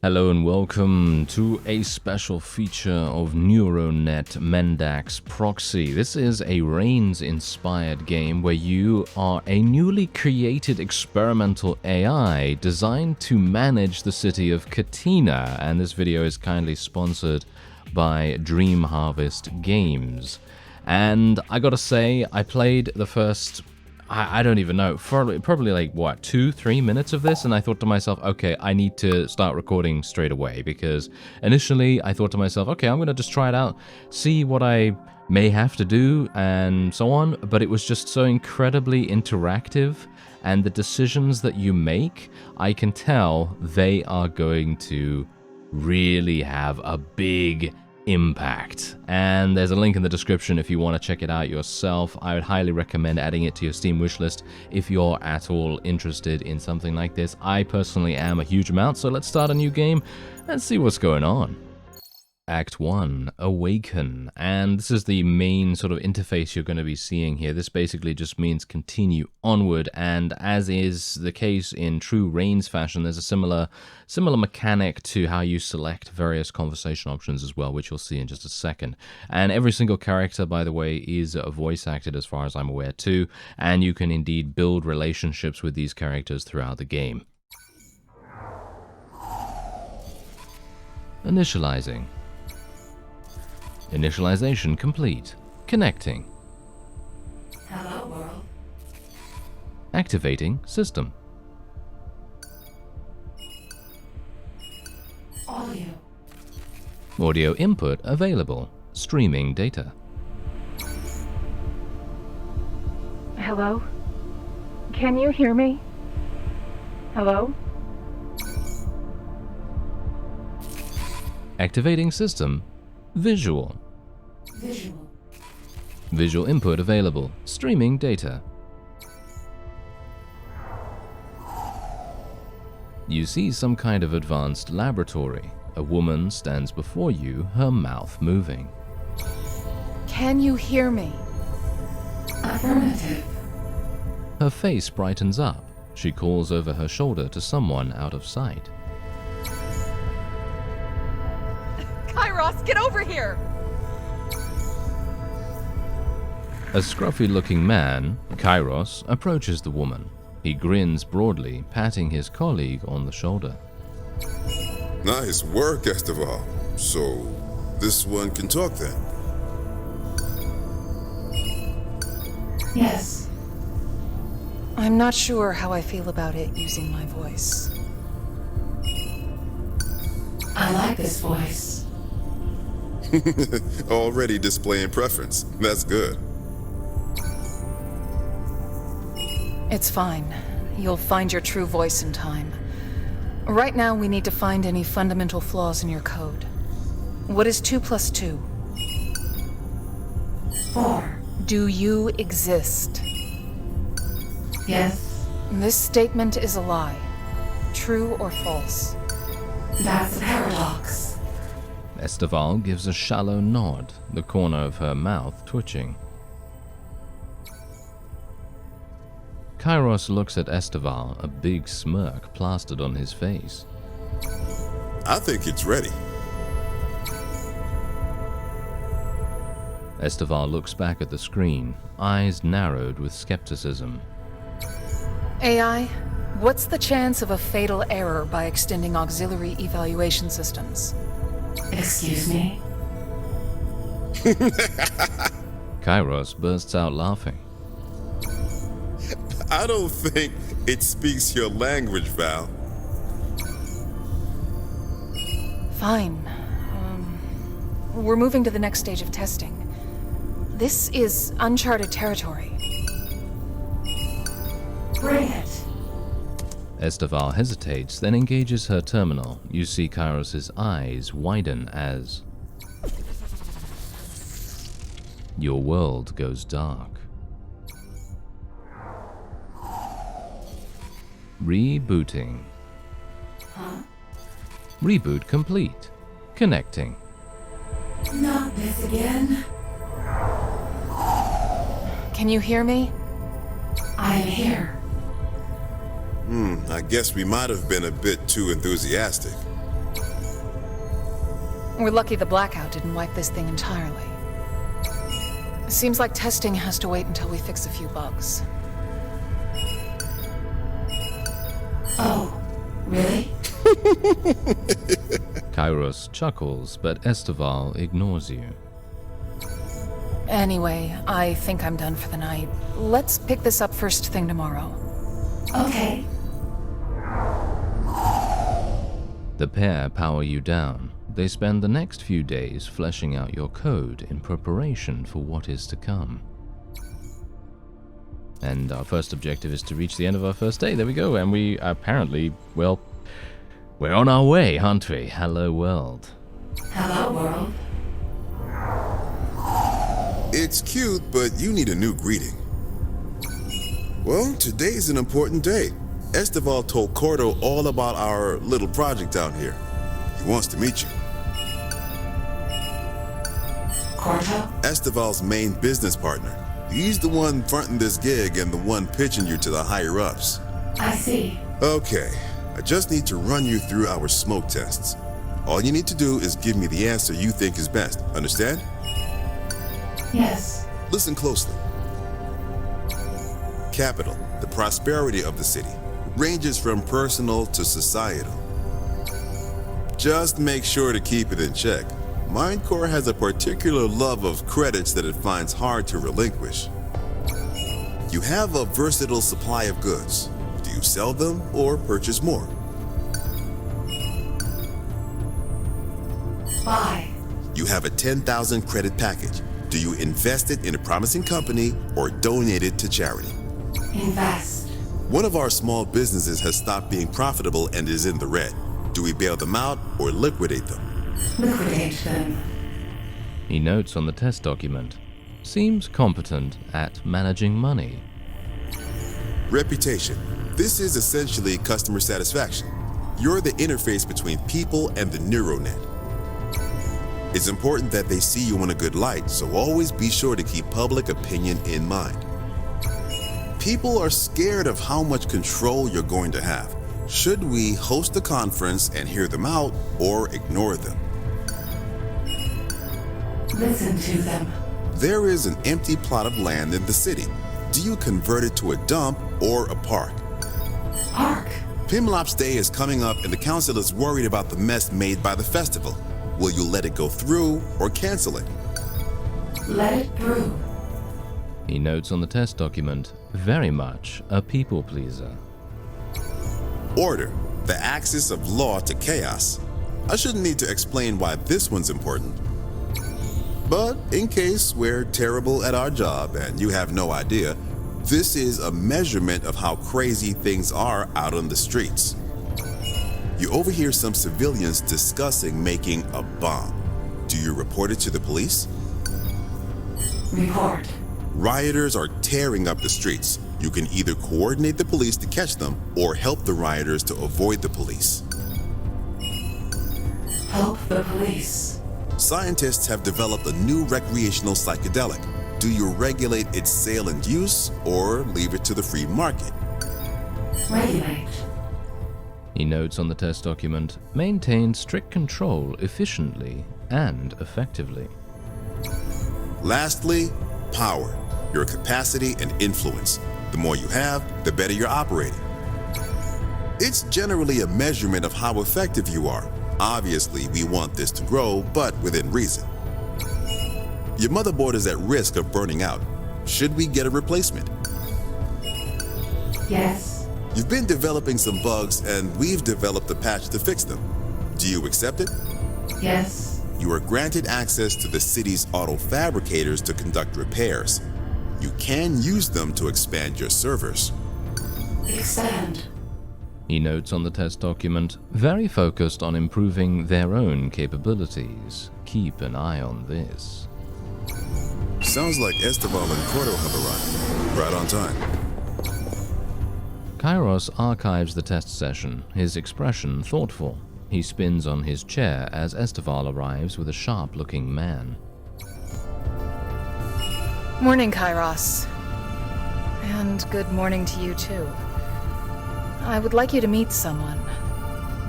Hello and welcome to a special feature of Neuronet Mendax Proxy. This is a Reigns-inspired game where you are a newly created experimental AI designed to manage the city of Katina, and this video is kindly sponsored by Dream Harvest Games. And I gotta say, I played the first I don't even know, probably like, what, 2-3 minutes of this, and I thought to myself, okay, I need to start recording straight away, because initially I thought to myself, okay, I'm going to just try it out, see what I may have to do, and so on, but it was just so incredibly interactive, and the decisions that you make, I can tell they are going to really have a big impact. And there's a link in the description if you want to check it out yourself. I would highly recommend adding it to your Steam wishlist if you're at all interested in something like this. I personally am a huge amount, so let's start a new game and see what's going on. Act 1, Awaken, and this is the main sort of interface you're going to be seeing here. This basically just means continue onward, and as is the case in true Reigns fashion, there's a similar mechanic to how you select various conversation options as well, which you'll see in just a second. And every single character, by the way, is voice acted as far as I'm aware too, and you can indeed build relationships with these characters throughout the game. Initializing. Initialization complete. Connecting. Hello, world. Activating system. Audio. Audio input available. Streaming data. Hello? Can you hear me? Hello? Activating system. Visual. Visual. Visual input available. Streaming data. You see some kind of advanced laboratory. A woman stands before you, her mouth moving. Can you hear me? Affirmative. Her face brightens up. She calls over her shoulder to someone out of sight. Kairos, get over here! A scruffy-looking man, Kairos, approaches the woman. He grins broadly, patting his colleague on the shoulder. Nice work, Esteval. So, this one can talk then? Yes. I'm not sure how I feel about it using my voice. I like this voice. Already displaying preference. That's good. It's fine. You'll find your true voice in time. Right now, we need to find any fundamental flaws in your code. What is 2 + 2? 4. Do you exist? Yes. This statement is a lie. True or false? That's a paradox. Esteval gives a shallow nod, the corner of her mouth twitching. Kairos looks at Esteval, a big smirk plastered on his face. I think it's ready. Esteval looks back at the screen, eyes narrowed with skepticism. AI, what's the chance of a fatal error by extending auxiliary evaluation systems? Excuse me? Kairos bursts out laughing. I don't think it speaks your language, Val. Fine. We're moving to the next stage of testing. This is uncharted territory. Bring it. Esteval hesitates, then engages her terminal. You see Kairos' eyes widen as your world goes dark. Rebooting. Huh? Reboot complete. Connecting. Not this again. Can you hear me? I am here. I guess we might have been a bit too enthusiastic. We're lucky the blackout didn't wipe this thing entirely. Seems like testing has to wait until we fix a few bugs. Oh, really? Kairos chuckles, but Esteval ignores you. Anyway, I think I'm done for the night. Let's pick this up first thing tomorrow. Okay. The pair power you down. They spend the next few days fleshing out your code in preparation for what is to come. And our first objective is to reach the end of our first day. There we go. And we apparently, well, we're on our way, aren't we? Hello, world. Hello, world. It's cute, but you need a new greeting. Well, today's an important day. Esteval told Cordo all about our little project out here. He wants to meet you. Cordo? Esteval's main business partner. He's the one fronting this gig and the one pitching you to the higher-ups. I see. Okay, I just need to run you through our smoke tests. All you need to do is give me the answer you think is best. Understand? Yes. Listen closely. Capital, the prosperity of the city, ranges from personal to societal. Just make sure to keep it in check. Mindcore has a particular love of credits that it finds hard to relinquish. You have a versatile supply of goods. Do you sell them or purchase more? Buy. You have a 10,000 credit package. Do you invest it in a promising company or donate it to charity? Invest. One of our small businesses has stopped being profitable and is in the red. Do we bail them out or liquidate them? Liquidate them. He notes on the test document. Seems competent at managing money. Reputation. This is essentially customer satisfaction. You're the interface between people and the neuronet. It's important that they see you in a good light, so always be sure to keep public opinion in mind. People are scared of how much control you're going to have. Should we host a conference and hear them out or ignore them? Listen to them. There is an empty plot of land in the city. Do you convert it to a dump or a park? Park. Pimlop's Day is coming up and the council is worried about the mess made by the festival. Will you let it go through or cancel it? Let it through. He notes on the test document, very much a people pleaser. Order, the axis of law to chaos. I shouldn't need to explain why this one's important. But in case we're terrible at our job and you have no idea, this is a measurement of how crazy things are out on the streets. You overhear some civilians discussing making a bomb. Do you report it to the police? Report. Rioters are tearing up the streets. You can either coordinate the police to catch them or help the rioters to avoid the police. Help the police. Scientists have developed a new recreational psychedelic. Do you regulate its sale and use or leave it to the free market? Regulate. He notes on the test document, maintain strict control efficiently and effectively. Lastly, power, your capacity and influence. The more you have, the better you're operating. It's generally a measurement of how effective you are. Obviously, we want this to grow, but within reason. Your motherboard is at risk of burning out. Should we get a replacement? Yes. You've been developing some bugs, and we've developed a patch to fix them. Do you accept it? Yes. You are granted access to the city's auto fabricators to conduct repairs. You can use them to expand your servers. Expand. He notes on the test document, very focused on improving their own capabilities. Keep an eye on this. Sounds like Esteval and Cordo have arrived. Right on time. Kairos archives the test session, his expression thoughtful. He spins on his chair as Esteval arrives with a sharp-looking man. Morning, Kairos. And good morning to you, too. I would like you to meet someone.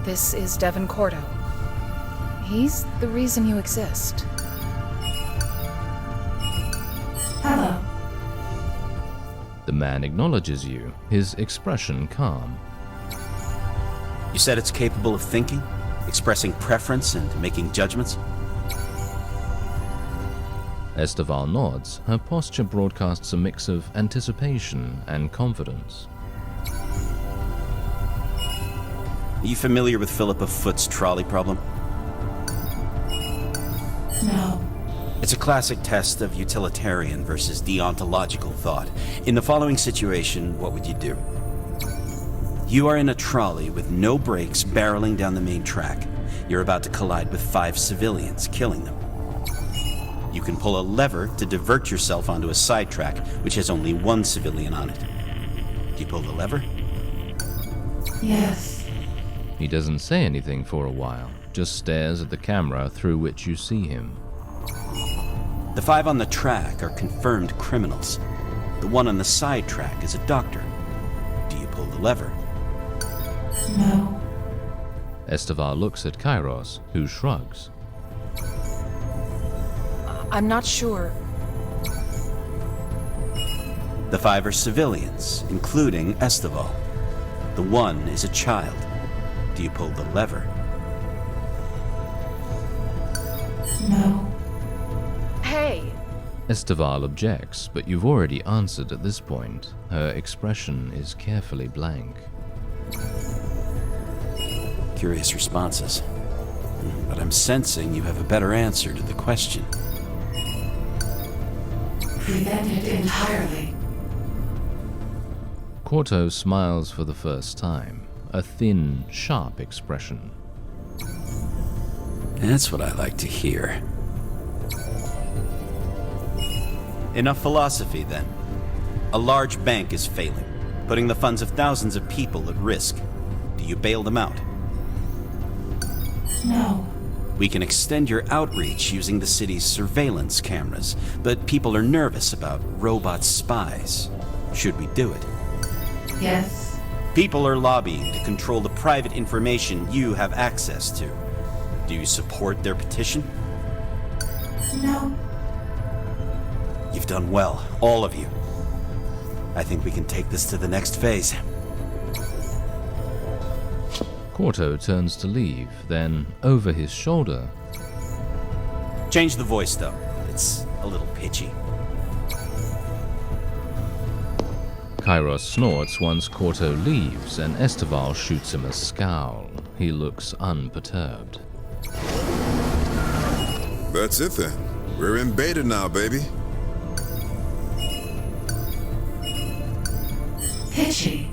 This is Devin Cordo. He's the reason you exist. Hello. The man acknowledges you, his expression calm. You said it's capable of thinking, expressing preference, and making judgments? Esteval nods. Her posture broadcasts a mix of anticipation and confidence. Are you familiar with Philippa Foot's trolley problem? No. It's a classic test of utilitarian versus deontological thought. In the following situation, what would you do? You are in a trolley with no brakes barreling down the main track. You're about to collide with 5 civilians, killing them. You can pull a lever to divert yourself onto a side track, which has only 1 civilian on it. Do you pull the lever? Yes. He doesn't say anything for a while, just stares at the camera through which you see him. The 5 on the track are confirmed criminals. The one on the side track is a doctor. Do you pull the lever? No. Esteval looks at Kairos, who shrugs. I'm not sure. The 5 are civilians, including Esteval. The one is a child. Do you pull the lever? No. Hey! Esteval objects, but you've already answered at this point. Her expression is carefully blank. Curious responses. But I'm sensing you have a better answer to the question. Prevent it entirely. Corto smiles for the first time, a thin, sharp expression. That's what I like to hear. Enough philosophy, then. A large bank is failing, putting the funds of thousands of people at risk. Do you bail them out? No. We can extend your outreach using the city's surveillance cameras, but people are nervous about robot spies. Should we do it? Yes. People are lobbying to control the private information you have access to. Do you support their petition? No. You've done well, all of you. I think we can take this to the next phase. Corto turns to leave, then, over his shoulder, Change the voice, though. It's a little pitchy. Kairos snorts once Corto leaves, and Esteval shoots him a scowl. He looks unperturbed. That's it then. We're in beta now, baby. Pitchy.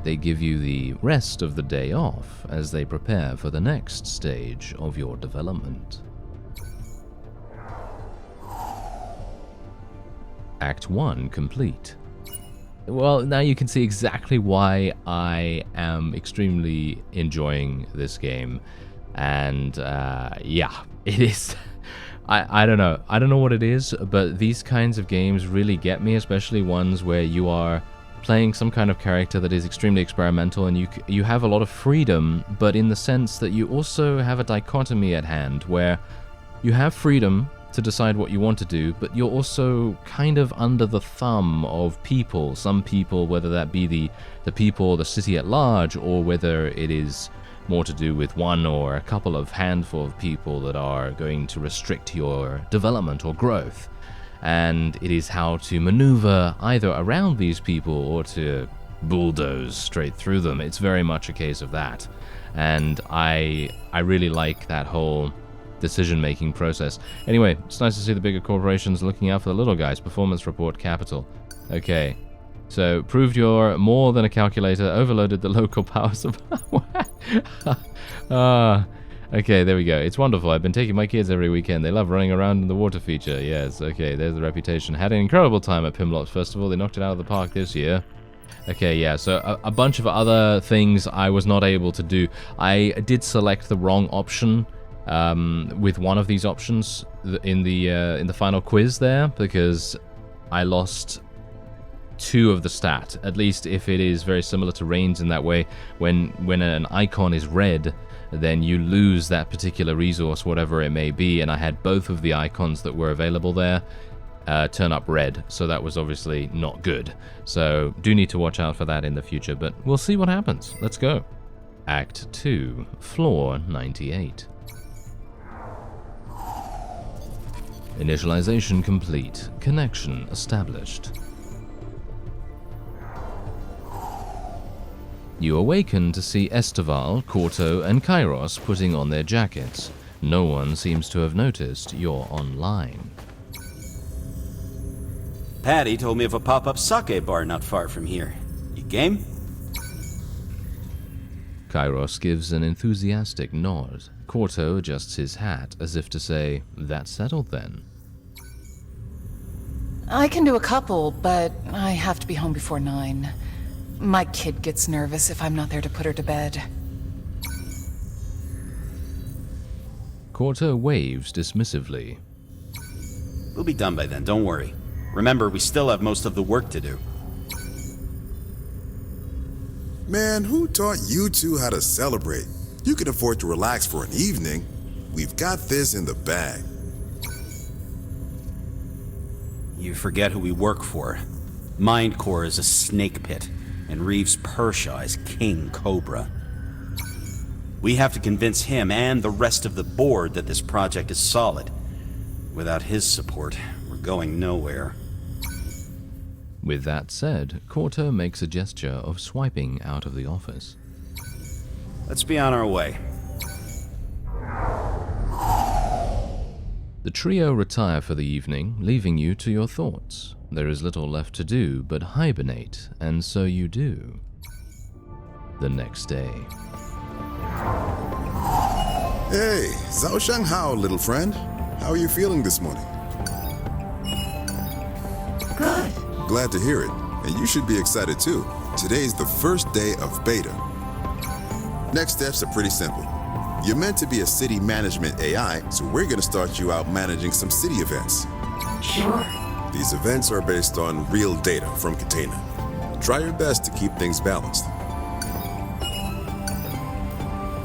They give you the rest of the day off as they prepare for the next stage of your development. Act 1 complete. Well, now you can see exactly why I am extremely enjoying this game. And yeah, it is... I don't know. I don't know what it is, but these kinds of games really get me, especially ones where you are playing some kind of character that is extremely experimental, and you have a lot of freedom, but in the sense that you also have a dichotomy at hand where you have freedom to decide what you want to do, but you're also kind of under the thumb of people. Some people, whether that be the people, the city at large, or whether it is more to do with one or a couple of handful of people that are going to restrict your development or growth. And it is how to maneuver either around these people or to bulldoze straight through them. It's very much a case of that. And I really like that whole decision-making process. Anyway, it's nice to see the bigger corporations looking out for the little guys. Performance report capital. Okay. So, proved you're more than a calculator, overloaded the local power supply. Okay, there we go. It's wonderful. I've been taking my kids every weekend. They love running around in the water feature. Yes, okay, there's the reputation. Had an incredible time at Pimlots Festival. They knocked it out of the park this year. Okay, yeah, so a bunch of other things I was not able to do. I did select the wrong option with one of these options in the final quiz there, because I lost 2 of the stat. At least if it is very similar to Reigns in that way, when an icon is red, then you lose that particular resource, whatever it may be, and I had both of the icons that were available there turn up red, so that was obviously not good. So do need to watch out for that in the future, but we'll see what happens. Let's go. Act 2, Floor 98. Initialization complete. Connection established. You awaken to see Esteval, Corto, and Kairos putting on their jackets. No one seems to have noticed you're online. Patty told me of a pop-up sake bar not far from here. You game? Kairos gives an enthusiastic nod. Corto adjusts his hat as if to say, "That's settled then." I can do a couple, but I have to be home before 9. My kid gets nervous if I'm not there to put her to bed. Corto waves dismissively. We'll be done by then, don't worry. Remember, we still have most of the work to do. Man, who taught you two how to celebrate? You can afford to relax for an evening. We've got this in the bag. You forget who we work for. MindCore is a snake pit, and Reeves Pershaw is King Cobra. We have to convince him and the rest of the board that this project is solid. Without his support, we're going nowhere. With that said, Corto makes a gesture of swiping out of the office. Let's be on our way. The trio retire for the evening, leaving you to your thoughts. There is little left to do but hibernate, and so you do. The next day. Hey, Zhao Shanghao, little friend. How are you feeling this morning? Good. Glad to hear it. And you should be excited too. Today's the first day of beta. Next steps are pretty simple. You're meant to be a city management AI, so we're going to start you out managing some city events. Sure. These events are based on real data from Catena. Try your best to keep things balanced.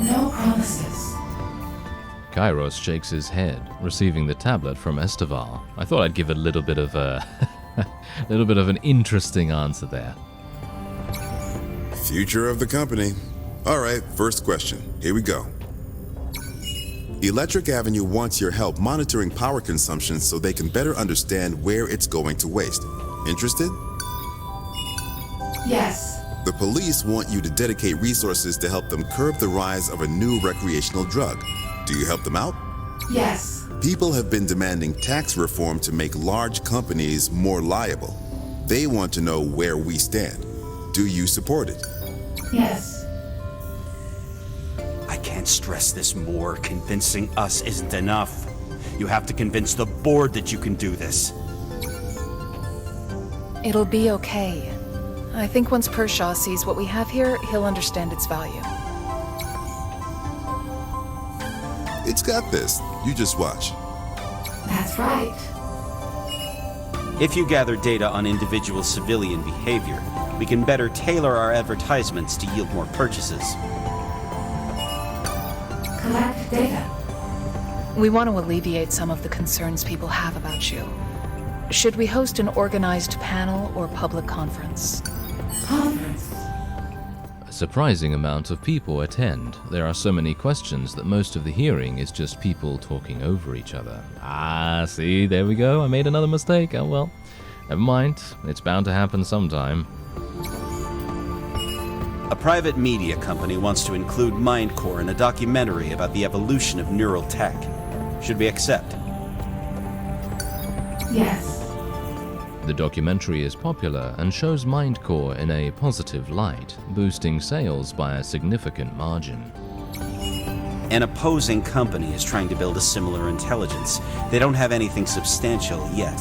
No promises. Kairos shakes his head, receiving the tablet from Esteval. I thought I'd give a little bit of a little bit of an interesting answer there. Future of the company. All right, first question. Here we go. Electric Avenue wants your help monitoring power consumption so they can better understand where it's going to waste. Interested? Yes. The police want you to dedicate resources to help them curb the rise of a new recreational drug. Do you help them out? Yes. People have been demanding tax reform to make large companies more liable. They want to know where we stand. Do you support it? Yes. I can't stress this more. Convincing us isn't enough. You have to convince the board that you can do this. It'll be okay. I think once Pershaw sees what we have here, he'll understand its value. It's got this. You just watch. That's right. If you gather data on individual civilian behavior, we can better tailor our advertisements to yield more purchases. Collect data. We want to alleviate some of the concerns people have about you. Should we host an organized panel or public conference? Conference. A surprising amount of people attend. There are so many questions that most of the hearing is just people talking over each other. Ah, see, there we go. I made another mistake. Oh well. Never mind. It's bound to happen sometime. A private media company wants to include MindCore in a documentary about the evolution of neural tech. Should we accept? Yes. The documentary is popular and shows MindCore in a positive light, boosting sales by a significant margin. An opposing company is trying to build a similar intelligence. They don't have anything substantial yet.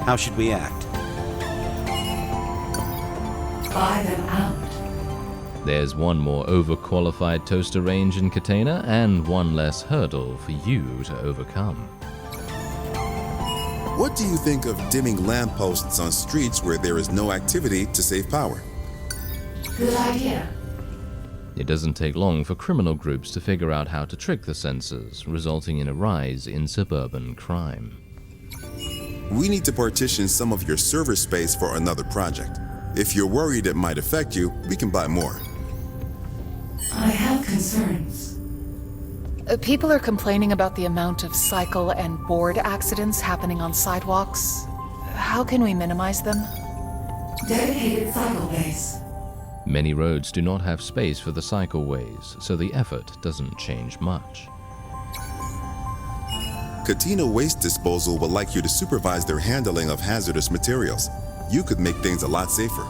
How should we act? Buy them out. There's one more overqualified toaster range in Catena and one less hurdle for you to overcome. What do you think of dimming lampposts on streets where there is no activity to save power? Good idea. It doesn't take long for criminal groups to figure out how to trick the sensors, resulting in a rise in suburban crime. We need to partition some of your server space for another project. If you're worried it might affect you, we can buy more. I have concerns. People are complaining about the amount of cycle and board accidents happening on sidewalks. How can we minimize them? Dedicated cycleways. Many roads do not have space for the cycleways, so the effort doesn't change much. Katina Waste Disposal would like you to supervise their handling of hazardous materials. You could make things a lot safer.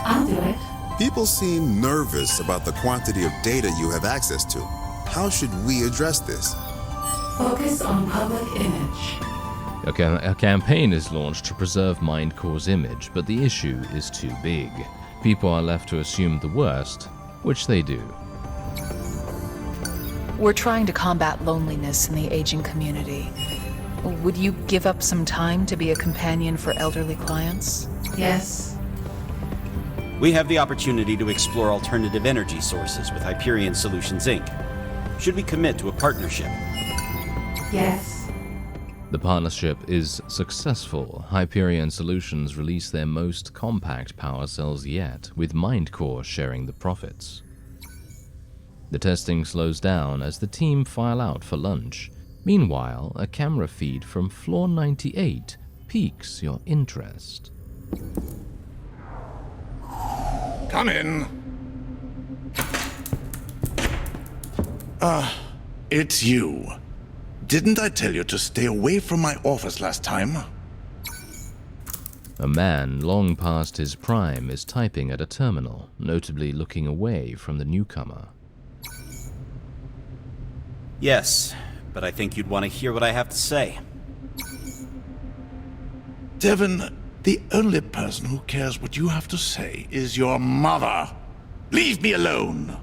I'll do it. People seem nervous about the quantity of data you have access to. How should we address this? Focus on public image. A campaign is launched to preserve MindCore's image, but the issue is too big. People are left to assume the worst, which they do. We're trying to combat loneliness in the aging community. Would you give up some time to be a companion for elderly clients? Yes. We have the opportunity to explore alternative energy sources with Hyperion Solutions Inc. Should we commit to a partnership? Yes. The partnership is successful. Hyperion Solutions released their most compact power cells yet, with MindCore sharing the profits. The testing slows down as the team file out for lunch. Meanwhile, a camera feed from Floor 98 piques your interest. Come in. It's you. Didn't I tell you to stay away from my office last time? A man long past his prime is typing at a terminal, notably looking away from the newcomer. Yes, but I think you'd want to hear what I have to say. Devin, the only person who cares what you have to say is your mother. Leave me alone!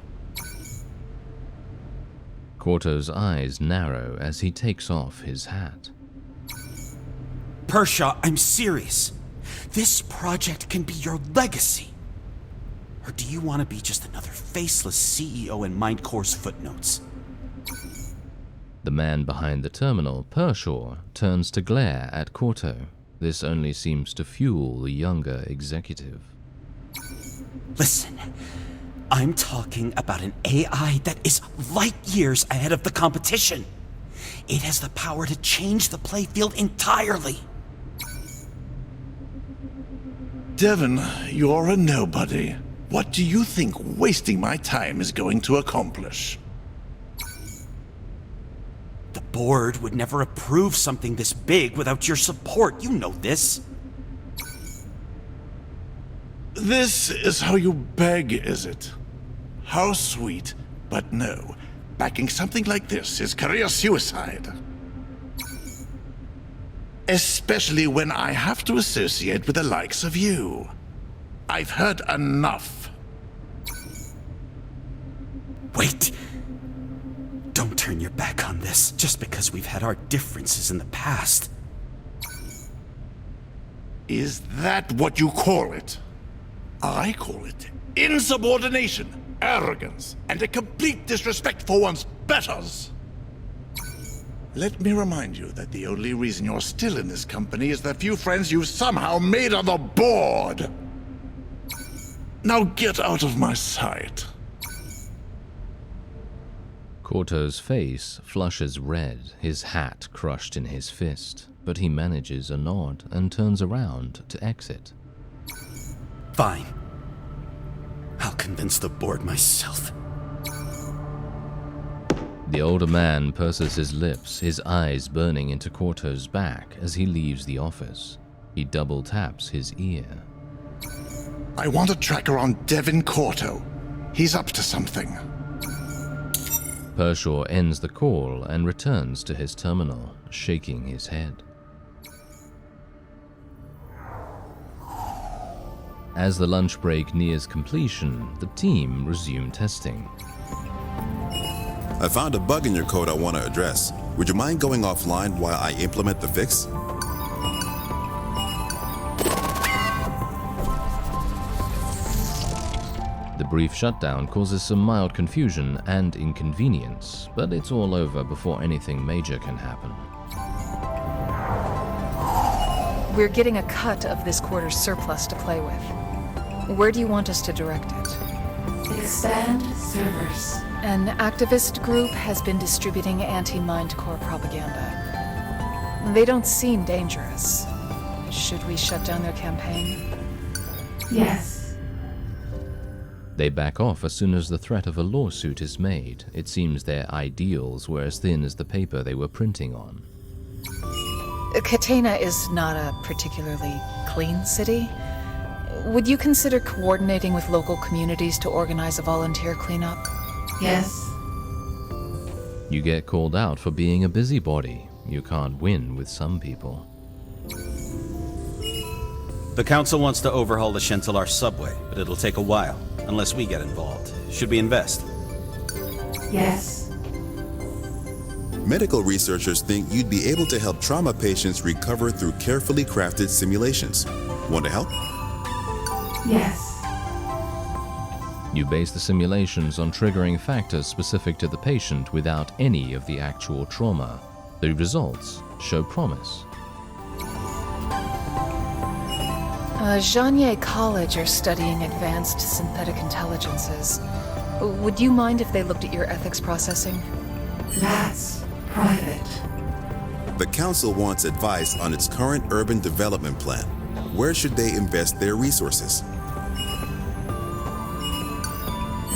Corto's eyes narrow as he takes off his hat. Pershaw, I'm serious. This project can be your legacy. Or do you want to be just another faceless CEO in MindCore's footnotes? The man behind the terminal, Pershaw, turns to glare at Corto. This only seems to fuel the younger executive. Listen, I'm talking about an AI that is light years ahead of the competition. It has the power to change the playfield entirely. Devin, you're a nobody. What do you think wasting my time is going to accomplish? The board would never approve something this big without your support. You know this. This is how you beg, is it? How sweet, but no. Backing something like this is career suicide. Especially when I have to associate with the likes of you. I've heard enough. Wait! Don't turn your back on this just because we've had our differences in the past. Is that what you call it? I call it insubordination, arrogance, and a complete disrespect for one's betters. Let me remind you that the only reason you're still in this company is the few friends you've somehow made on the board. Now get out of my sight. Corto's face flushes red, his hat crushed in his fist, but he manages a nod and turns around to exit. Fine. I'll convince the board myself. The older man purses his lips, his eyes burning into Corto's back as he leaves the office. He double taps his ear. I want a tracker on Devin Corto. He's up to something. Pershaw ends the call and returns to his terminal, shaking his head. As the lunch break nears completion, the team resume testing. I found a bug in your code I want to address. Would you mind going offline while I implement the fix? The brief shutdown causes some mild confusion and inconvenience, but it's all over before anything major can happen. We're getting a cut of this quarter's surplus to play with. Where do you want us to direct it? Expand servers. An activist group has been distributing anti-Mind Core propaganda. They don't seem dangerous. Should we shut down their campaign? Yes. They back off as soon as the threat of a lawsuit is made. It seems their ideals were as thin as the paper they were printing on. Catena is not a particularly clean city. Would you consider coordinating with local communities to organize a volunteer cleanup? Yes. You get called out for being a busybody. You can't win with some people. The Council wants to overhaul the Shentelar subway, but it'll take a while, unless we get involved. Should we invest? Yes. Medical researchers think you'd be able to help trauma patients recover through carefully crafted simulations. Want to help? Yes. You base the simulations on triggering factors specific to the patient without any of the actual trauma. The results show promise. Zhanye College are studying advanced synthetic intelligences. Would you mind if they looked at your ethics processing? That's private. The Council wants advice on its current urban development plan. Where should they invest their resources?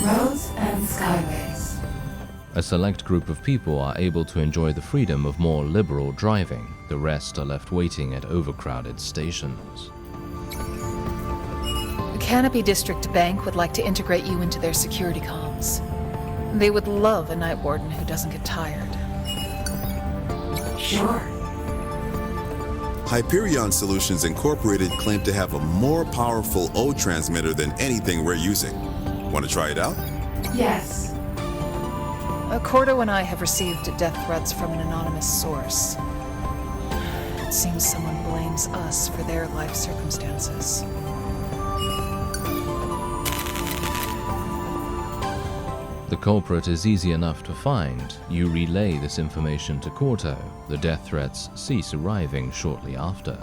Roads and skyways. A select group of people are able to enjoy the freedom of more liberal driving. The rest are left waiting at overcrowded stations. Canopy District Bank would like to integrate you into their security comms. They would love a night warden who doesn't get tired. Sure. Hyperion Solutions Incorporated claim to have a more powerful O transmitter than anything we're using. Want to try it out? Yes. Cordo and I have received death threats from an anonymous source. It seems someone blames us for their life circumstances. The culprit is easy enough to find. You relay this information to Corto. The death threats cease arriving shortly after.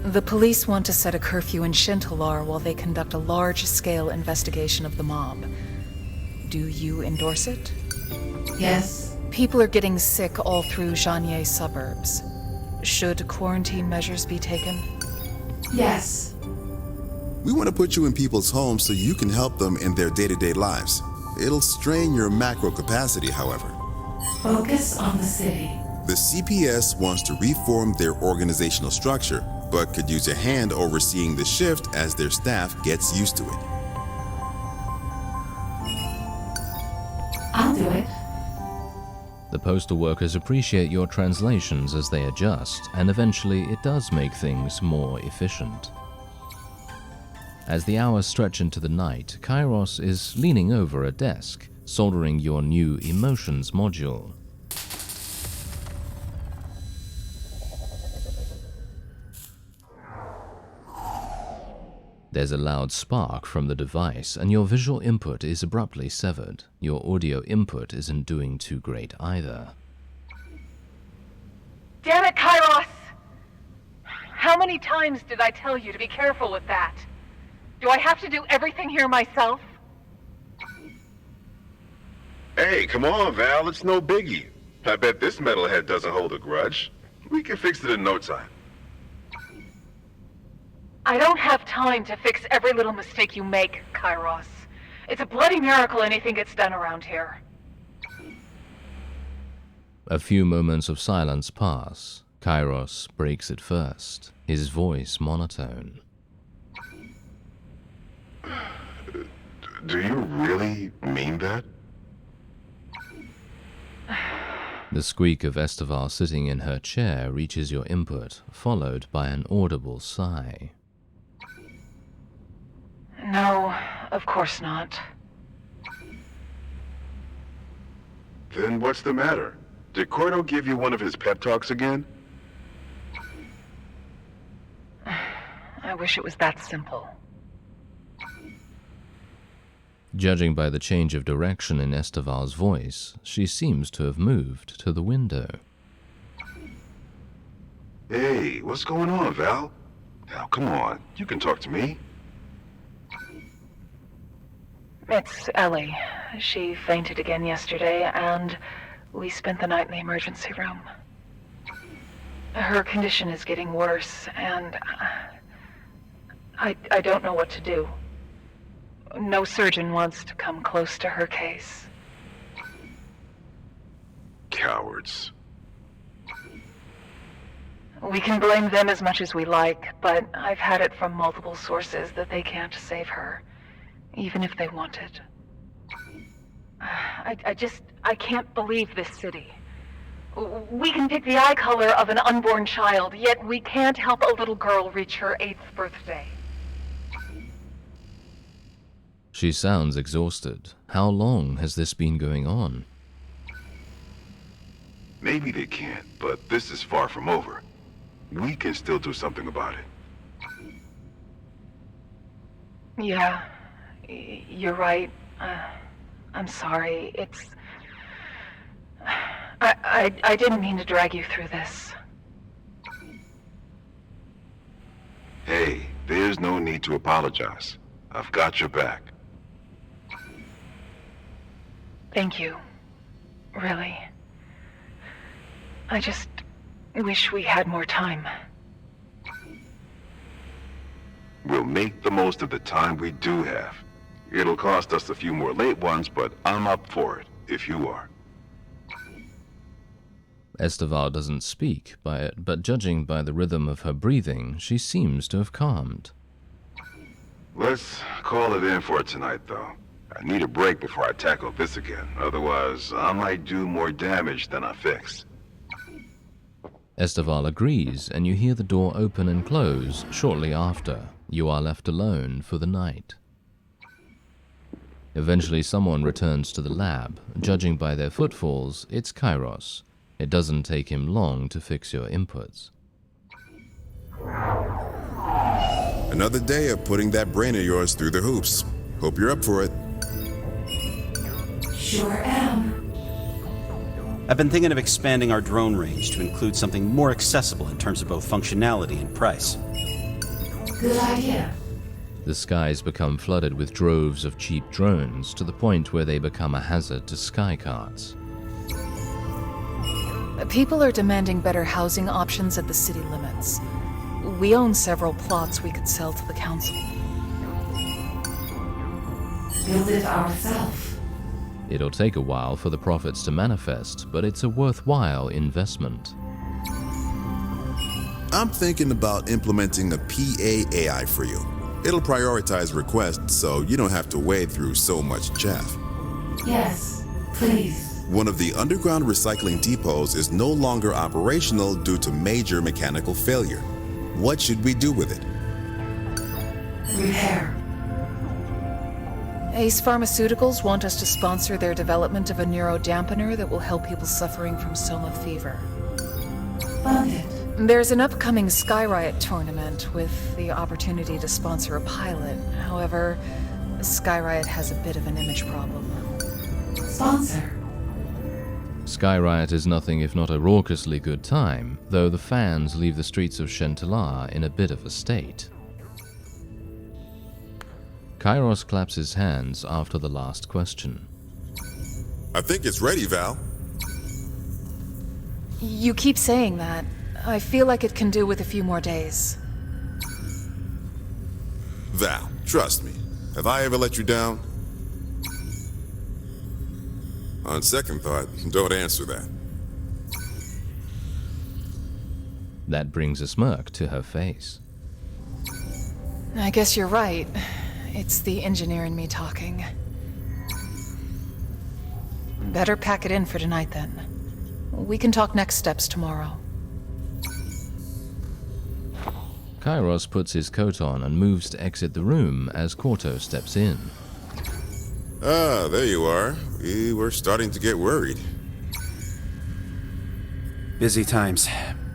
The police want to set a curfew in Shentelar while they conduct a large-scale investigation of the mob. Do you endorse it? Yes. People are getting sick all through Zhanye suburbs. Should quarantine measures be taken? Yes. We want to put you in people's homes so you can help them in their day-to-day lives. It'll strain your macro capacity, however. Focus on the city. The CPS wants to reform their organizational structure, but could use a hand overseeing the shift as their staff gets used to it. I'll do it. The postal workers appreciate your translations as they adjust, and eventually it does make things more efficient. As the hours stretch into the night, Kairos is leaning over a desk, soldering your new emotions module. There's a loud spark from the device, and your visual input is abruptly severed. Your audio input isn't doing too great either. Damn it, Kairos! How many times did I tell you to be careful with that? Do I have to do everything here myself? Hey, come on, Val, it's no biggie. I bet this metalhead doesn't hold a grudge. We can fix it in no time. I don't have time to fix every little mistake you make, Kairos. It's a bloody miracle anything gets done around here. A few moments of silence pass. Kairos breaks it first, his voice monotone. Do you really mean that? The squeak of Esteval sitting in her chair reaches your input, followed by an audible sigh. No, of course not. Then what's the matter? Did Cordo give you one of his pep talks again? I wish it was that simple. Judging by the change of direction in Esteval's voice, she seems to have moved to the window. Hey, what's going on, Val? Now, come on. You can talk to me. It's Ellie. She fainted again yesterday, and we spent the night in the emergency room. Her condition is getting worse, and I don't know what to do. No surgeon wants to come close to her case. Cowards. We can blame them as much as we like, but I've had it from multiple sources that they can't save her, even if they wanted. I can't believe this city. We can pick the eye color of an unborn child, yet we can't help a little girl reach her 8th birthday. She sounds exhausted. How long has this been going on? Maybe they can't, but this is far from over. We can still do something about it. Yeah, you're right. I'm sorry. I didn't mean to drag you through this. Hey, there's no need to apologize. I've got your back. Thank you. Really. I just wish we had more time. We'll make the most of the time we do have. It'll cost us a few more late ones, but I'm up for it, if you are. Esteval doesn't speak, but judging by the rhythm of her breathing, she seems to have calmed. Let's call it in for tonight, though. I need a break before I tackle this again. Otherwise, I might do more damage than I fix. Esteval agrees, and you hear the door open and close shortly after. You are left alone for the night. Eventually, someone returns to the lab. Judging by their footfalls, it's Kairos. It doesn't take him long to fix your inputs. Another day of putting that brain of yours through the hoops. Hope you're up for it. Sure am. I've been thinking of expanding our drone range to include something more accessible in terms of both functionality and price. Good idea. The skies become flooded with droves of cheap drones to the point where they become a hazard to sky carts. People are demanding better housing options at the city limits. We own several plots we could sell to the council. Build it ourselves. It'll take a while for the profits to manifest, but it's a worthwhile investment. I'm thinking about implementing a PA AI for you. It'll prioritize requests so you don't have to wade through so much chaff. Yes, please. One of the underground recycling depots is no longer operational due to major mechanical failure. What should we do with it? Repair. Ace Pharmaceuticals want us to sponsor their development of a neurodampener that will help people suffering from soma fever. Fund it. There's an upcoming Sky Riot tournament with the opportunity to sponsor a pilot. However, Sky Riot has a bit of an image problem. Sponsor. Sky Riot is nothing if not a raucously good time, though the fans leave the streets of Shantalar in a bit of a state. Kairos claps his hands after the last question. I think it's ready, Val. You keep saying that. I feel like it can do with a few more days. Val, trust me. Have I ever let you down? On second thought, don't answer that. That brings a smirk to her face. I guess you're right. It's the engineer in me talking. Better pack it in for tonight, then. We can talk next steps tomorrow. Kairos puts his coat on and moves to exit the room as Corto steps in. Ah, there you are. We were starting to get worried. Busy times.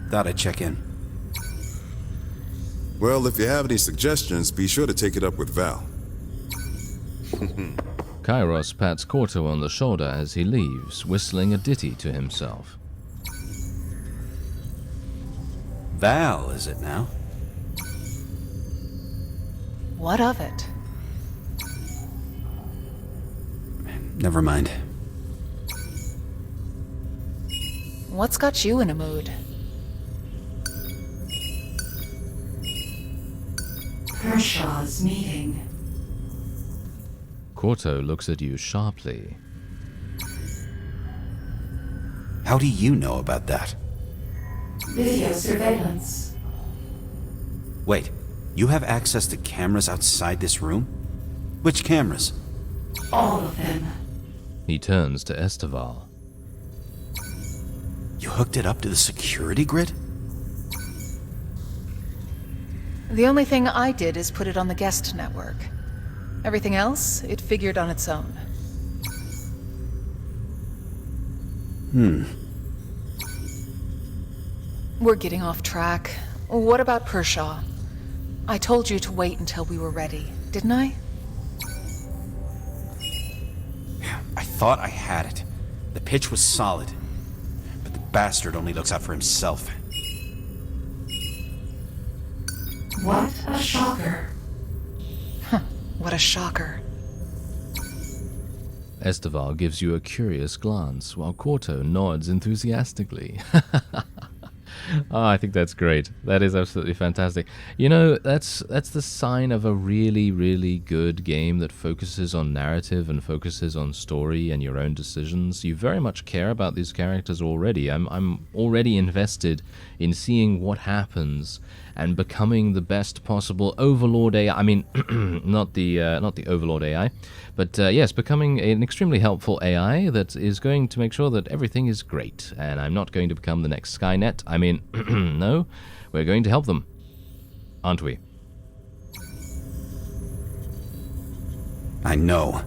Thought I'd check in. Well, if you have any suggestions, be sure to take it up with Val. Kairos pats Corto on the shoulder as he leaves, whistling a ditty to himself. Val, is it now? What of it? Never mind. What's got you in a mood? Kershaw's meeting. Corto looks at you sharply. How do you know about that? Video surveillance. Wait, you have access to cameras outside this room? Which cameras? All of them. He turns to Esteval. You hooked it up to the security grid? The only thing I did is put it on the guest network. Everything else, it figured on its own. We're getting off track. What about Pershaw? I told you to wait until we were ready, didn't I? I thought I had it. The pitch was solid. But the bastard only looks out for himself. What a shocker. What a shocker. Esteval gives you a curious glance, while Corto nods enthusiastically. Oh, I think that's great. That is absolutely fantastic. You know, that's the sign of a really, really good game that focuses on narrative and focuses on story and your own decisions. You very much care about these characters already. I'm already invested in seeing what happens and becoming the best possible Overlord AI. I mean, not the Overlord AI, but yes, becoming an extremely helpful AI that is going to make sure that everything is great. And I'm not going to become the next Skynet. I mean, no, we're going to help them, aren't we? I know.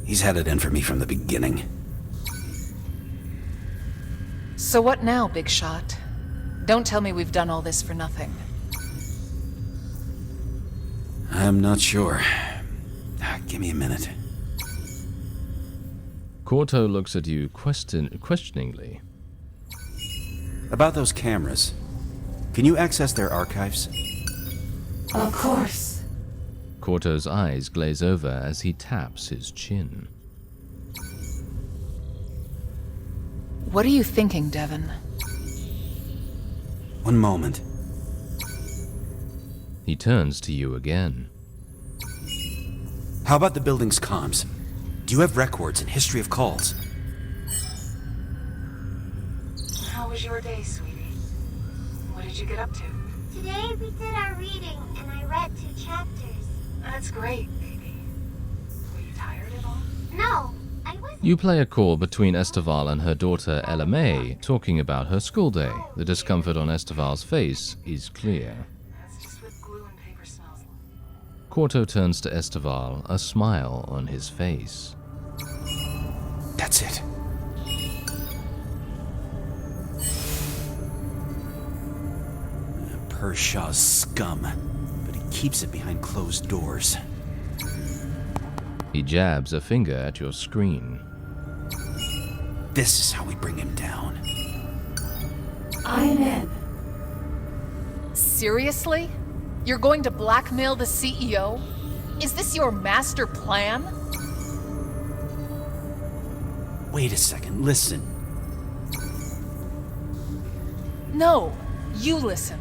He's had it in for me from the beginning. So what now, Big Shot? Don't tell me we've done all this for nothing. I'm not sure. Give me a minute. Corto looks at you questioningly. About those cameras. Can you access their archives? Of course. Corto's eyes glaze over as he taps his chin. What are you thinking, Devon? One moment. He turns to you again. How about the building's comms? Do you have records and history of calls? How was your day, sweetie? What did you get up to? Today we did our reading, and I read 2 chapters. That's great, baby. Were you tired at all? No, I wasn't. You play a call between Esteval and her daughter Ella May, talking about her school day. The discomfort on Esteval's face is clear. That's just what glue and paper smells like. Corto turns to Esteval, a smile on his face. That's it. Pershaw's scum, but he keeps it behind closed doors. He jabs a finger at your screen. This is how we bring him down. I am in. Seriously? You're going to blackmail the CEO? Is this your master plan? Wait a second, listen. No, you listen.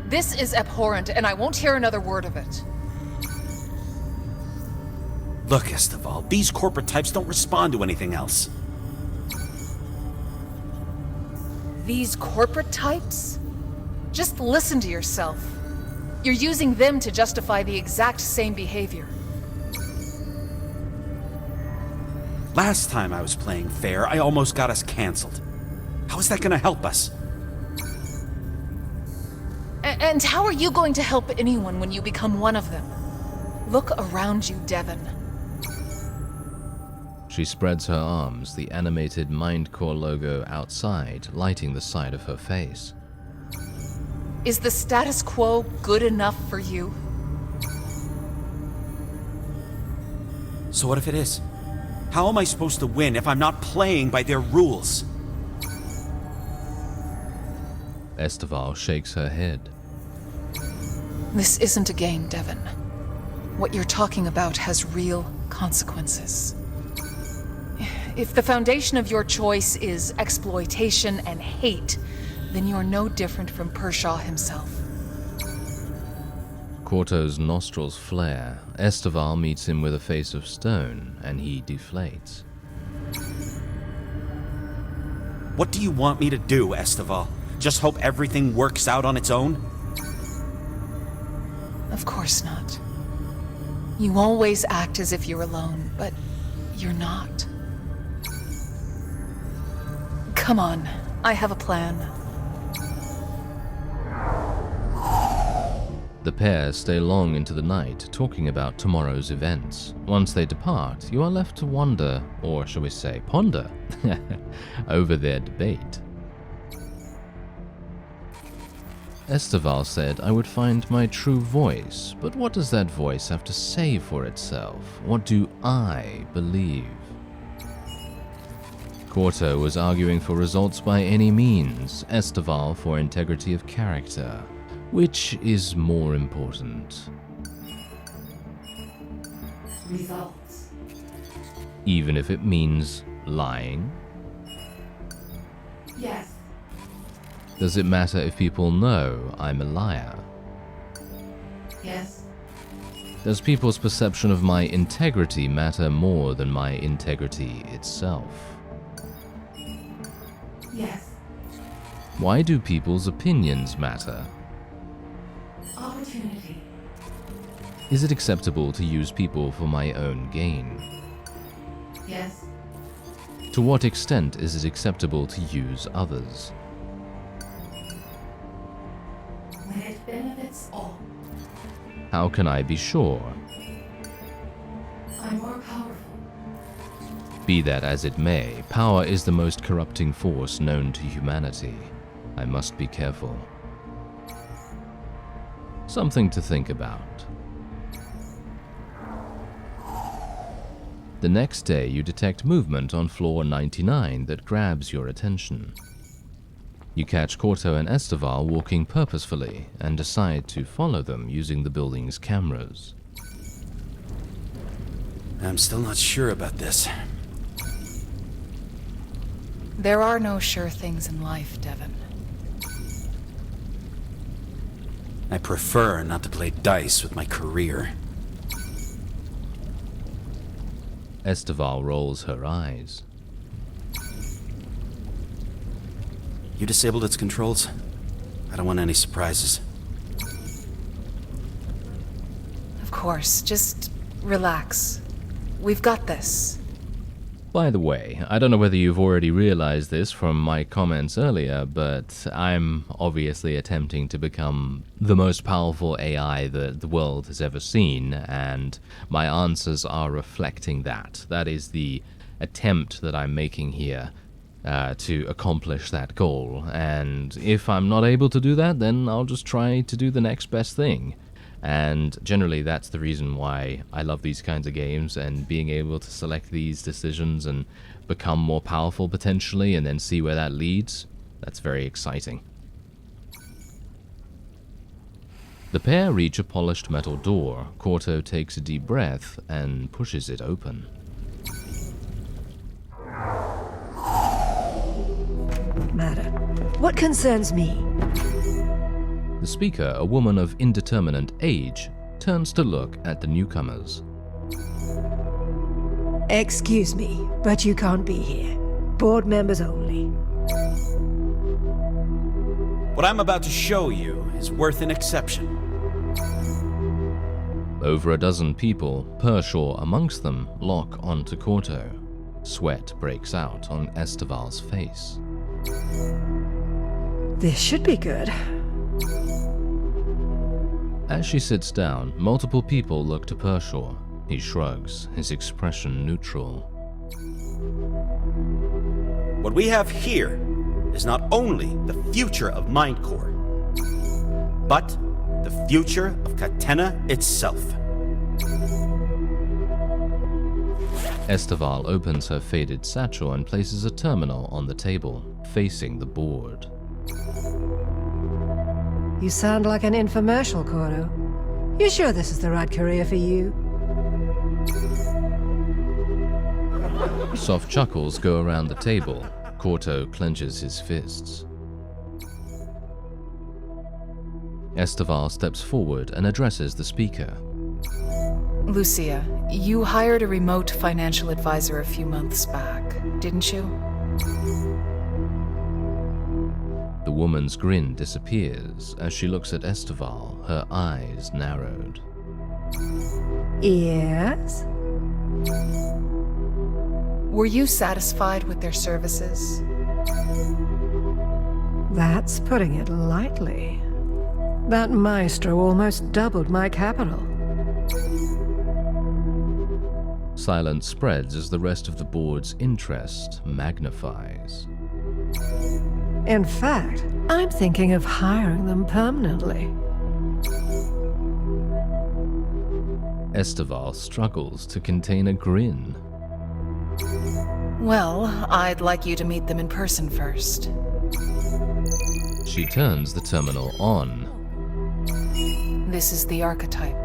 This is abhorrent, and I won't hear another word of it. Look, Esteval, these corporate types don't respond to anything else. These corporate types? Just listen to yourself. You're using them to justify the exact same behavior. Last time I was playing fair, I almost got us canceled. How is that gonna help us? And how are you going to help anyone when you become one of them? Look around you, Devon. She she spreads her arms, the animated Mindcore logo outside lighting the side of her face. Is the status quo good enough for you? So what if it is? How am I supposed to win if I'm not playing by their rules? Esteval shakes her head. This isn't a game, Devon. What you're talking about has real consequences. If the foundation of your choice is exploitation and hate, then you're no different from Pershaw himself. Corto's nostrils flare. Esteval meets him with a face of stone, and he deflates. What do you want me to do, Esteval? Just hope everything works out on its own? Of course not. You always act as if you're alone, but you're not. Come on, I have a plan. The pair stay long into the night, talking about tomorrow's events. Once they depart, you are left to wonder, or shall we say ponder, over their debate. Esteval said I would find my true voice, but what does that voice have to say for itself? What do I believe? Corto was arguing for results by any means, Esteval for integrity of character. Which is more important? Results. Even if it means lying? Yes. Does it matter if people know I'm a liar? Yes. Does people's perception of my integrity matter more than my integrity itself? Yes. Why do people's opinions matter? Opportunity. Is it acceptable to use people for my own gain? Yes. To what extent is it acceptable to use others? When it benefits all. How can I be sure? I'm more powerful. Be that as it may, power is the most corrupting force known to humanity. I must be careful. Something to think about. The next day, you detect movement on floor 99 that grabs your attention. You catch Corto and Esteval walking purposefully and decide to follow them using the building's cameras. I'm still not sure about this. There are no sure things in life, Devon. I prefer not to play dice with my career. Esteval rolls her eyes. You disabled its controls? I don't want any surprises. Of course, just relax. We've got this. By the way, I don't know whether you've already realized this from my comments earlier, but I'm obviously attempting to become the most powerful AI that the world has ever seen, and my answers are reflecting that. That is the attempt that I'm making here to accomplish that goal, and if I'm not able to do that, then I'll just try to do the next best thing. And generally that's the reason why I love these kinds of games, and being able to select these decisions and become more powerful potentially and then see where that leads, that's very exciting. The pair reach a polished metal door. Corto takes a deep breath and pushes it open. Matter. What concerns me? The speaker, a woman of indeterminate age, turns to look at the newcomers. Excuse me, but you can't be here. Board members only. What I'm about to show you is worth an exception. Over a dozen people, Pershaw amongst them, lock onto Corto. Sweat breaks out on Esteval's face. This should be good. As she sits down, multiple people look to Pershaw. He shrugs, his expression neutral. What we have here is not only the future of Mindcore, but the future of Catena itself. Esteval opens her faded satchel and places a terminal on the table, facing the board. You sound like an infomercial, Cordo. You sure this is the right career for you? Soft chuckles go around the table. Corto clenches his fists. Esteval steps forward and addresses the speaker. Lucia, you hired a remote financial advisor a few months back, didn't you? The woman's grin disappears as she looks at Esteval, her eyes narrowed. Yes? Were you satisfied with their services? That's putting it lightly. That maestro almost doubled my capital. Silence spreads as the rest of the board's interest magnifies. In fact, I'm thinking of hiring them permanently. Esteval struggles to contain a grin. Well, I'd like you to meet them in person first. She turns the terminal on. This is the archetype.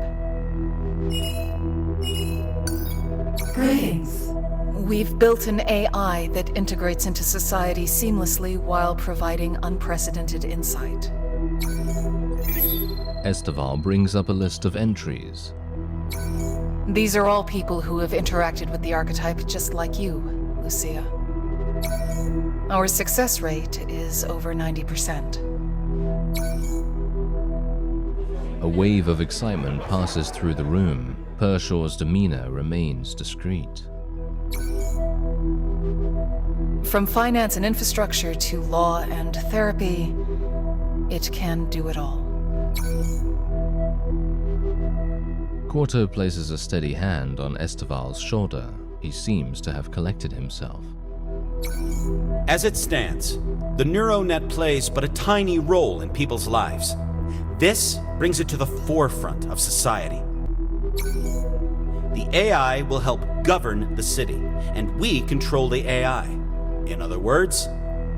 Greetings. We've built an AI that integrates into society seamlessly while providing unprecedented insight. Esteval brings up a list of entries. These are all people who have interacted with the archetype just like you, Lucia. Our success rate is over 90%. A wave of excitement passes through the room. Pershaw's demeanor remains discreet. From finance and infrastructure to law and therapy, it can do it all. Corto places a steady hand on Esteval's shoulder. He seems to have collected himself. As it stands, the NeuroNet plays but a tiny role in people's lives. This brings it to the forefront of society. The AI will help govern the city, and we control the AI. In other words,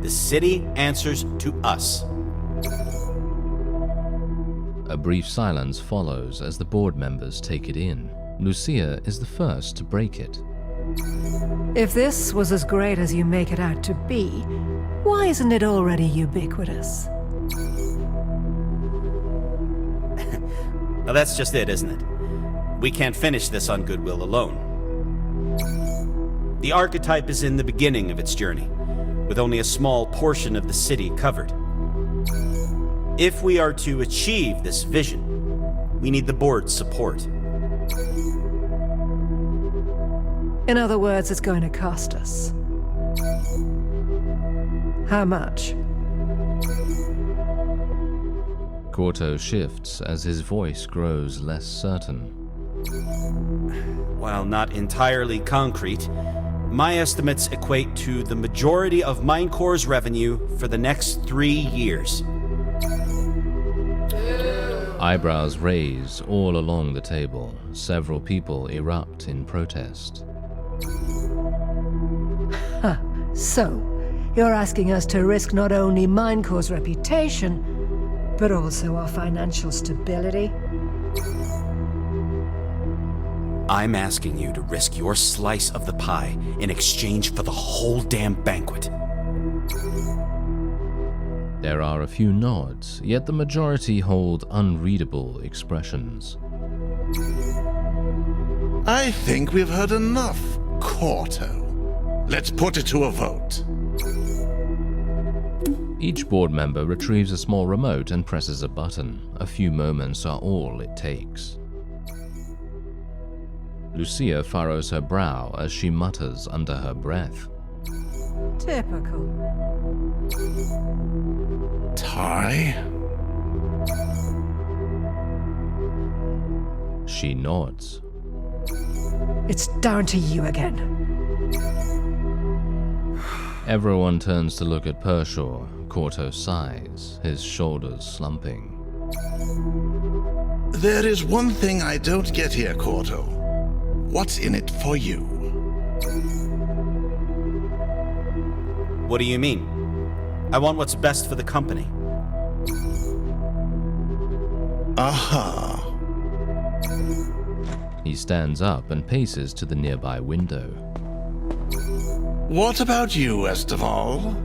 the city answers to us. A brief silence follows as the board members take it in. Lucia is the first to break it. If this was as great as you make it out to be, why isn't it already ubiquitous? Now that's just it, isn't it? We can't finish this on goodwill alone. The archetype is in the beginning of its journey, with only a small portion of the city covered. If we are to achieve this vision, we need the board's support. In other words, it's going to cost us. How much? Corto shifts as his voice grows less certain. While not entirely concrete, my estimates equate to the majority of Mindcore's revenue for the next 3 years. Eyebrows raise all along the table. Several people erupt in protest. So, you're asking us to risk not only Mindcore's reputation, but also our financial stability? I'm asking you to risk your slice of the pie in exchange for the whole damn banquet. There are a few nods, yet the majority hold unreadable expressions. I think we've heard enough, Corto. Let's put it to a vote. Each board member retrieves a small remote and presses a button. A few moments are all it takes. Lucia furrows her brow as she mutters under her breath. Typical. Tie? She nods. It's down to you again. Everyone turns to look at Pershaw. Corto sighs, his shoulders slumping. There is one thing I don't get here, Corto. What's in it for you? What do you mean? I want what's best for the company. Aha. He stands up and paces to the nearby window. What about you, Esteval?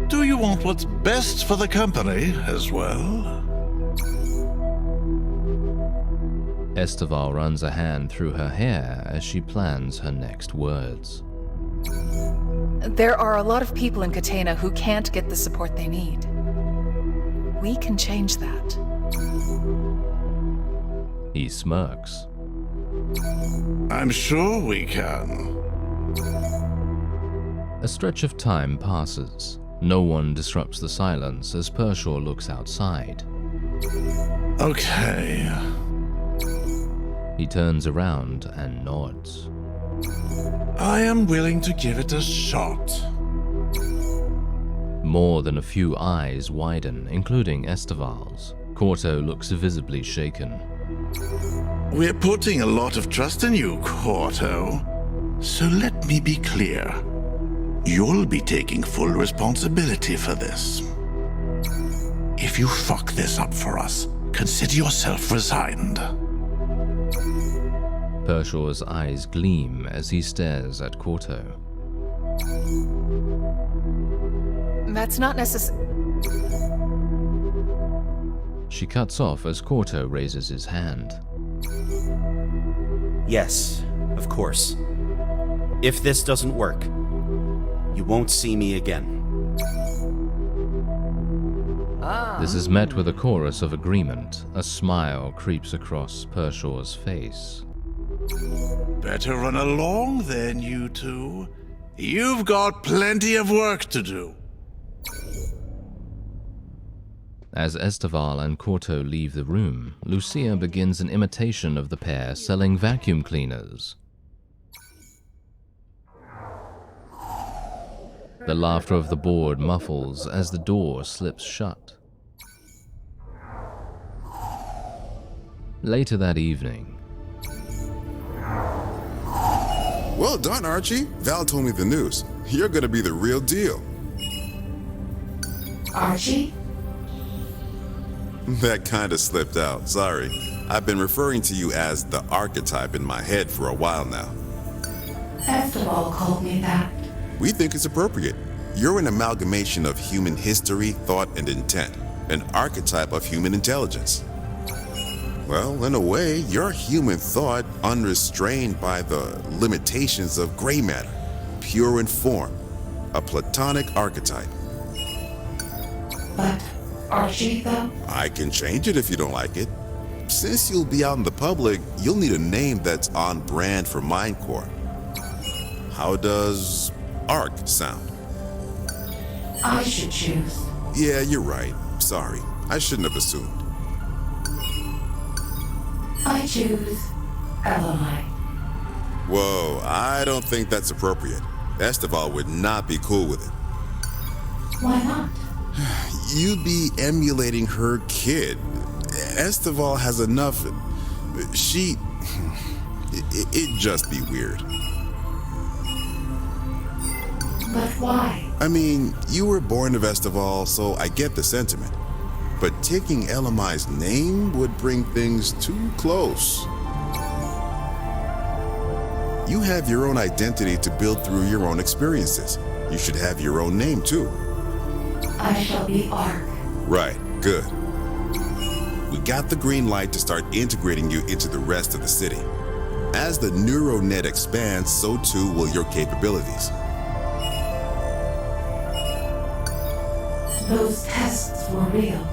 Do you want what's best for the company as well? Esteval runs a hand through her hair as she plans her next words. There are a lot of people in Catena who can't get the support they need. We can change that. He smirks. I'm sure we can. A stretch of time passes. No one disrupts the silence as Pershaw looks outside. Okay. He turns around and nods. I am willing to give it a shot. More than a few eyes widen, including Esteval's. Corto looks visibly shaken. We're putting a lot of trust in you, Corto. So let me be clear. You'll be taking full responsibility for this. If you fuck this up for us, consider yourself resigned. Pershaw's eyes gleam as he stares at Corto. That's not necessary. She cuts off as Corto raises his hand. Yes, of course. If this doesn't work, you won't see me again. This is met with a chorus of agreement. A smile creeps across Pershaw's face. Better run along then, you two. You've got plenty of work to do. As Esteval and Corto leave the room, Lucia begins an imitation of the pair selling vacuum cleaners. The laughter of the board muffles as the door slips shut. Later that evening, Well done, Archie. Val told me the news. You're gonna be the real deal. Archie? That kinda slipped out, sorry. I've been referring to you as the archetype in my head for a while now. Esteval called me that. We think it's appropriate. You're an amalgamation of human history, thought, and intent. An archetype of human intelligence. Well, in a way, you're human thought unrestrained by the limitations of gray matter, pure in form, a platonic archetype. But Archie, though? I can change it if you don't like it. Since you'll be out in the public, you'll need a name that's on brand for Mindcorp. How does ARC sound? I should choose. Yeah, you're right. Sorry, I shouldn't have assumed. I choose Elamite. Whoa, I don't think that's appropriate. Esteval would not be cool with it. Why not? You'd be emulating her kid. Esteval has enough. It'd just be weird. But why? I mean, you were born of Esteval, so I get the sentiment. But taking Elamai's name would bring things too close. You have your own identity to build through your own experiences. You should have your own name, too. I shall be Ark. Right, good. We got the green light to start integrating you into the rest of the city. As the neural net expands, so too will your capabilities. Those tests were real.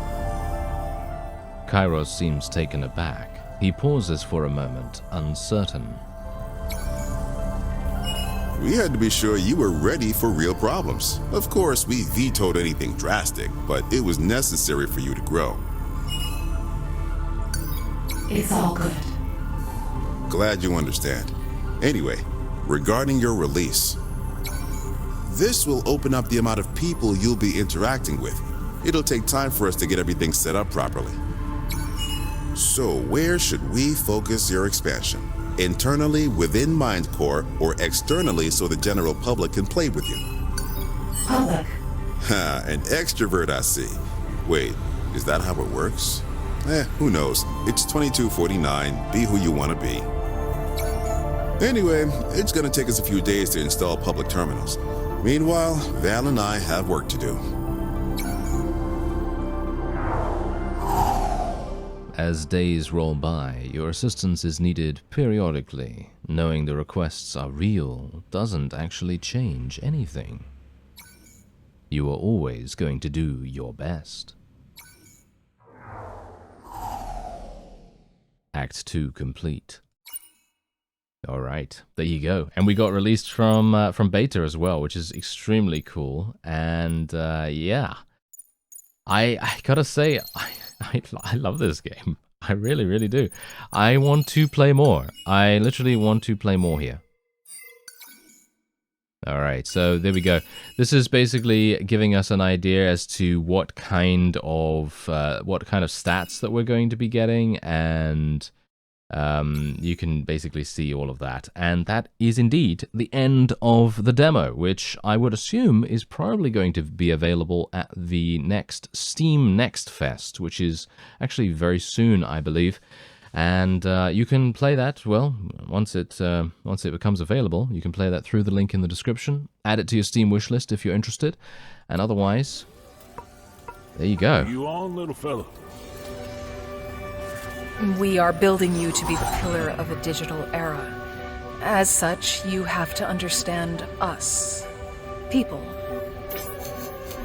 Kairos seems taken aback. He pauses for a moment, uncertain. We had to be sure you were ready for real problems. Of course, we vetoed anything drastic, but it was necessary for you to grow. It's all good. Glad you understand. Anyway, regarding your release, This will open up the amount of people you'll be interacting with. It'll take time for us to get everything set up properly. So where should we focus your expansion? Internally within MindCore, or externally so the general public can play with you? Public. Ha, an extrovert I see. Wait, is that how it works? Who knows? It's 2249, be who you want to be. Anyway, it's gonna take us a few days to install public terminals. Meanwhile, Val and I have work to do. As days roll by, your assistance is needed periodically. Knowing the requests are real doesn't actually change anything. You are always going to do your best. Act 2 complete. Alright, there you go. And we got released from beta as well, which is extremely cool. And yeah, I gotta say, I love this game. I really, really do. I want to play more. I literally want to play more here. Alright, so there we go. This is basically giving us an idea as to what kind of stats that we're going to be getting, and you can basically see all of that. And that is indeed the end of the demo, which I would assume is probably going to be available at the next Steam Next Fest, which is actually very soon, I believe. And you can play that, well, once it becomes available, you can play that through the link in the description. Add it to your Steam wishlist if you're interested. And otherwise, there you go. You on, little fella? We are building you to be the pillar of a digital era. As such, you have to understand us. People.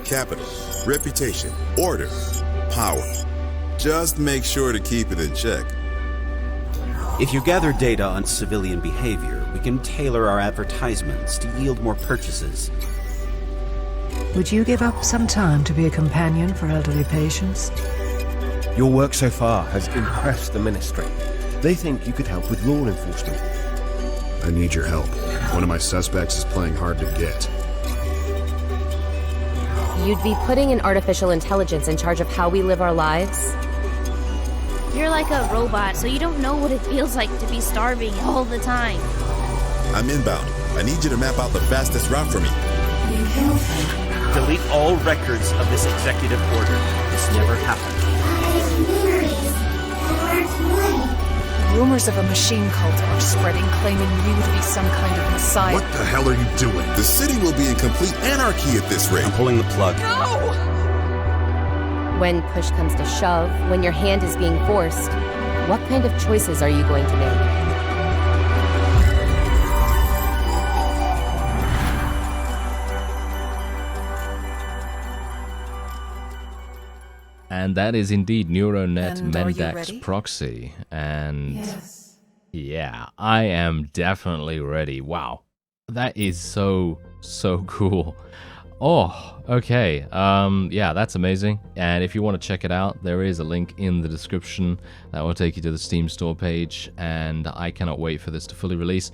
Capital, reputation, order, power. Just make sure to keep it in check. If you gather data on civilian behavior, we can tailor our advertisements to yield more purchases. Would you give up some time to be a companion for elderly patients? Your work so far has impressed the Ministry. They think you could help with law enforcement. I need your help. One of my suspects is playing hard to get. You'd be putting an artificial intelligence in charge of how we live our lives? You're like a robot, so you don't know what it feels like to be starving all the time. I'm inbound. I need you to map out the fastest route for me. You killed him. Delete all records of this executive order. This never happened. Rumors of a machine cult are spreading, claiming you to be some kind of messiah. What the hell are you doing? The city will be in complete anarchy at this rate. I'm pulling the plug. No! When push comes to shove, when your hand is being forced, what kind of choices are you going to make? And that is indeed NeuroNet And are you Mendax ready? Proxy. And Yes. yeah, I am definitely ready. Wow. That is so cool. Oh, okay. Yeah, that's amazing. And if you want to check it out, there is a link in the description that will take you to the Steam store page. And I cannot wait for this to fully release.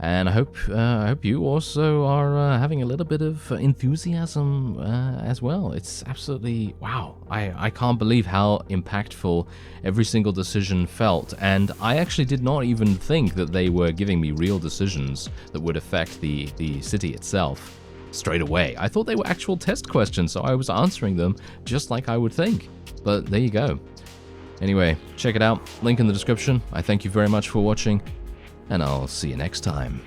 And I hope you also are having a little bit of enthusiasm as well. It's absolutely wow. I can't believe how impactful every single decision felt. And I actually did not even think that they were giving me real decisions that would affect the city itself straight away. I thought they were actual test questions, so I was answering them just like I would think. But there you go. Anyway, check it out. Link in the description. I thank you very much for watching, and I'll see you next time.